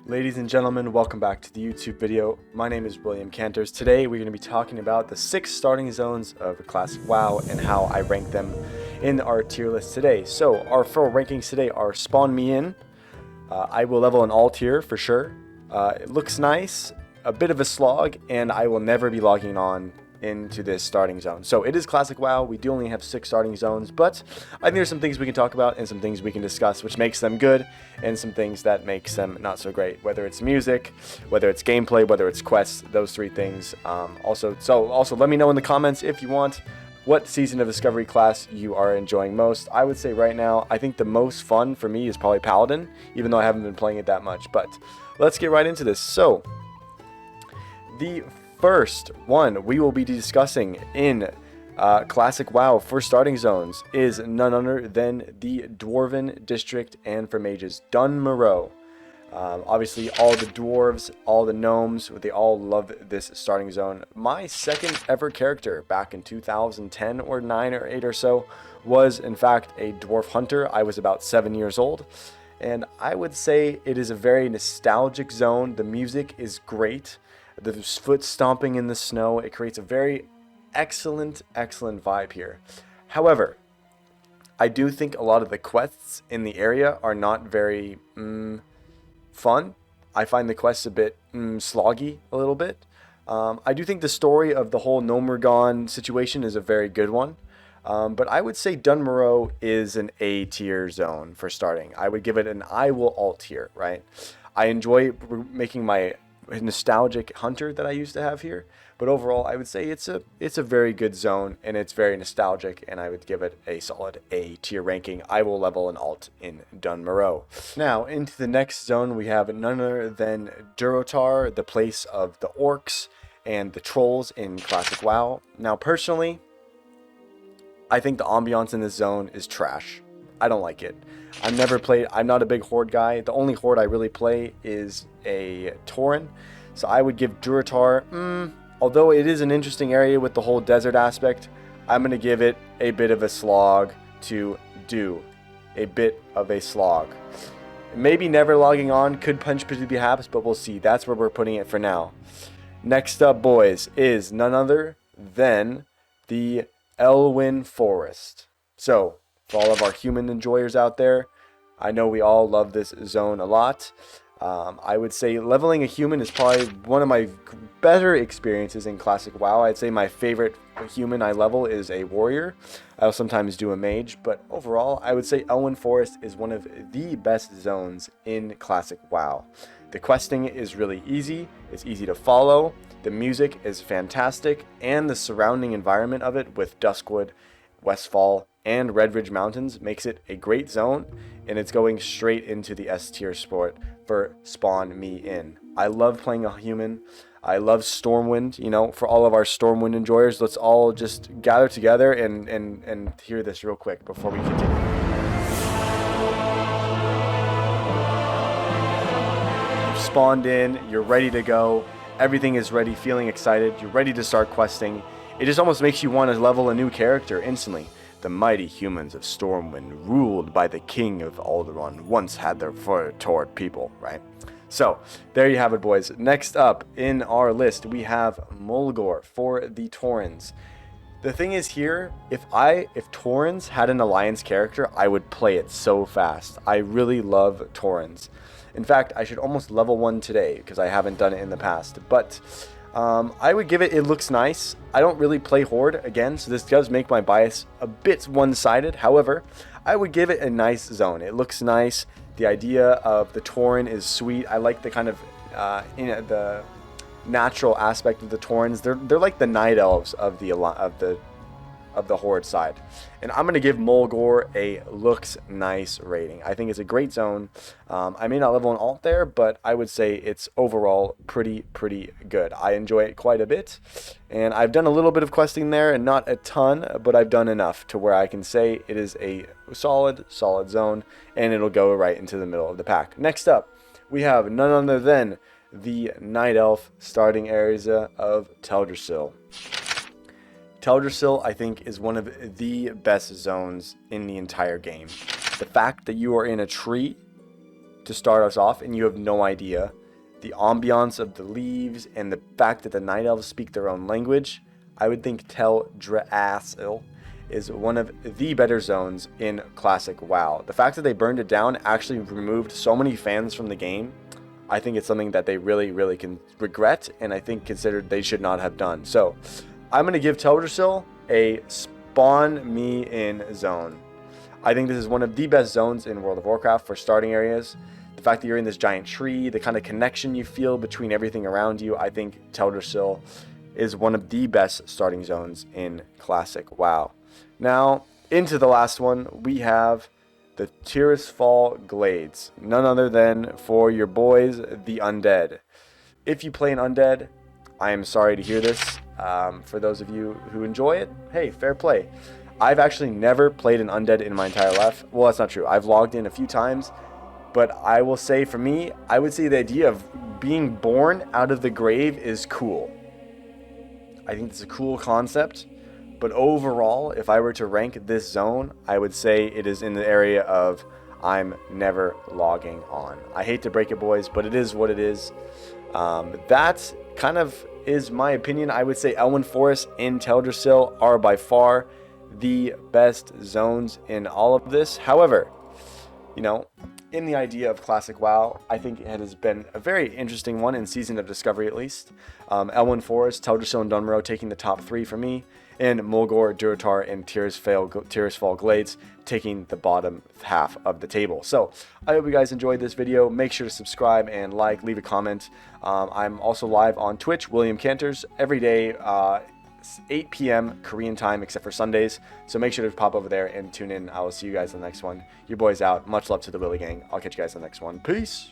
Ladies and gentlemen, welcome back to the YouTube video. My name is WilliamCanters. Today we're going to be talking about the 6 starting zones of Classic WoW and how I rank them in our tier list today. So our 4 rankings today are Spawn Me In. I will level an alt here for sure. It looks nice, a bit of a slog, and I will never be logging on into this starting zone. So it is Classic WoW. We do only have 6 starting zones, but I think there's some things we can talk about and some things we can discuss which makes them good and some things that makes them not so great, whether it's music, whether it's gameplay, whether it's quests, those 3 things. Also let me know in the comments if you want what season of Discovery class you are enjoying most. I would say right now I think the most fun for me is probably Paladin, even though I haven't been playing it that much. But let's get right into this. So the first one we will be discussing in Classic WoW for starting zones is none other than the Dwarven District, and for mages, Maro. Obviously all the dwarves, all the gnomes, they all love this starting zone. My second ever character back in 2010 or 9 or 8 or so was in fact a dwarf hunter. I was about 7 years old, and I would say it is a very nostalgic zone. The music is great. The foot stomping in the snow, it creates a very excellent vibe here. However, I do think a lot of the quests in the area are not very fun. I find the quests a bit sloggy a little bit. I do think the story of the whole Nomergon situation is a very good one. But I would say Dunmaro is an A tier zone for starting. I would give it an I will alt tier, right? I enjoy making my nostalgic hunter that I used to have here, but overall I would say it's a very good zone and it's very nostalgic, and I would give it a solid A tier ranking. I will level an alt in Dunmaro. Now into the next zone we have none other than Duror, the place of the orcs and the trolls in Classic WoW. Now personally, I think the ambiance in this zone is trash. I don't like it. I'm not a big horde guy. The only horde I really play is a Tauren. So I would give Duror, although it is an interesting area with the whole desert aspect, I'm going to give it a bit of a slog to do. A bit of a slog. Maybe never logging on, could punch perhaps, but we'll see. That's where we're putting it for now. Next up, boys, is none other than the Owen Forest. So, for all of our human enjoyers out there, I know we all love this zone a lot. I would say leveling a human is probably one of my better experiences in Classic WoW. I'd say my favorite human I level is a warrior. I'll sometimes do a mage, but overall I would say Owen Forest is one of the best zones in Classic WoW. The questing is really easy, it's easy to follow, the music is fantastic, and the surrounding environment of it with Duskwood, Westfall, and Red Ridge Mountains makes it a great zone, and it's going straight into the S tier sport for Spawn Me In. I love playing a human. I love Stormwind. You know, for all of our Stormwind enjoyers, let's all just gather together and hear this real quick before we continue. You've spawned in, you're ready to go, everything is ready, feeling excited, you're ready to start questing. It just almost makes you want to level a new character instantly. The mighty humans of Stormwind, ruled by the king of Alderaan, once had their fur toward people, right? So, there you have it, boys. Next up in our list, we have Mawlor for the Taurens. The thing is here, if Taurens had an alliance character, I would play it so fast. I really love Taurens. In fact, I should almost level 1 today, because I haven't done it in the past. But I would give it looks nice. I don't really play Horde, again, so this does make my bias a bit one-sided. However, I would give it a nice zone. It looks nice. The idea of the Tauren is sweet. I like the kind of the natural aspect of the Taurens. They're like the night elves of the Horde side. And I'm going to give Mawlor a looks nice rating. I think it's a great zone. I may not level an alt there, but I would say it's overall pretty good. I enjoy it quite a bit. And I've done a little bit of questing there, and not a ton, but I've done enough to where I can say it is a solid zone, and it'll go right into the middle of the pack. Next up, we have none other than the Night Elf starting area of Teldrassil. Teldrassil, I think, is one of the best zones in the entire game. The fact that you are in a tree to start us off, and you have no idea. The ambiance of the leaves and the fact that the night elves speak their own language, I would think Teldrassil is one of the better zones in Classic WoW. The fact that they burned it down actually removed so many fans from the game. I think it's something that they really can regret, and I think considered they should not have done. So I'm going to give Teldrassil a spawn me in zone. I think this is one of the best zones in World of Warcraft for starting areas. The fact that you're in this giant tree, the kind of connection you feel between everything around you, I think Teldrassil is one of the best starting zones in Classic WoW. Now, into the last one, we have the Tirisfal Glades. None other than, for your boys, the Undead. If you play an Undead, I am sorry to hear this. For those of you who enjoy it, hey, fair play. I've actually never played an Undead in my entire life. Well, that's not true. I've logged in a few times. But I will say, for me, I would say the idea of being born out of the grave is cool. I think it's a cool concept. But overall, if I were to rank this zone, I would say it is in the area of I'm never logging on. I hate to break it, boys, but it is what it is. That kind of is my opinion. I would say Owen Forest and Teldrassil are by far the best zones in all of this. However, you know, in the idea of Classic WoW, I think it has been a very interesting one in Season of Discovery, at least. Owen Forest, Teldrassil, and Maro taking the top 3 for me, and Mawlor, Duror, and Tirisfal Glades taking the bottom half of the table. So I hope you guys enjoyed this video. Make sure to subscribe and like, leave a comment. I'm also live on Twitch, WilliamCanters, every day, 8 p.m. Korean time, except for Sundays. So make sure to pop over there and tune in. I will see you guys in the next one. Your boy's out. Much love to the WillyGang. I'll catch you guys in the next one. Peace.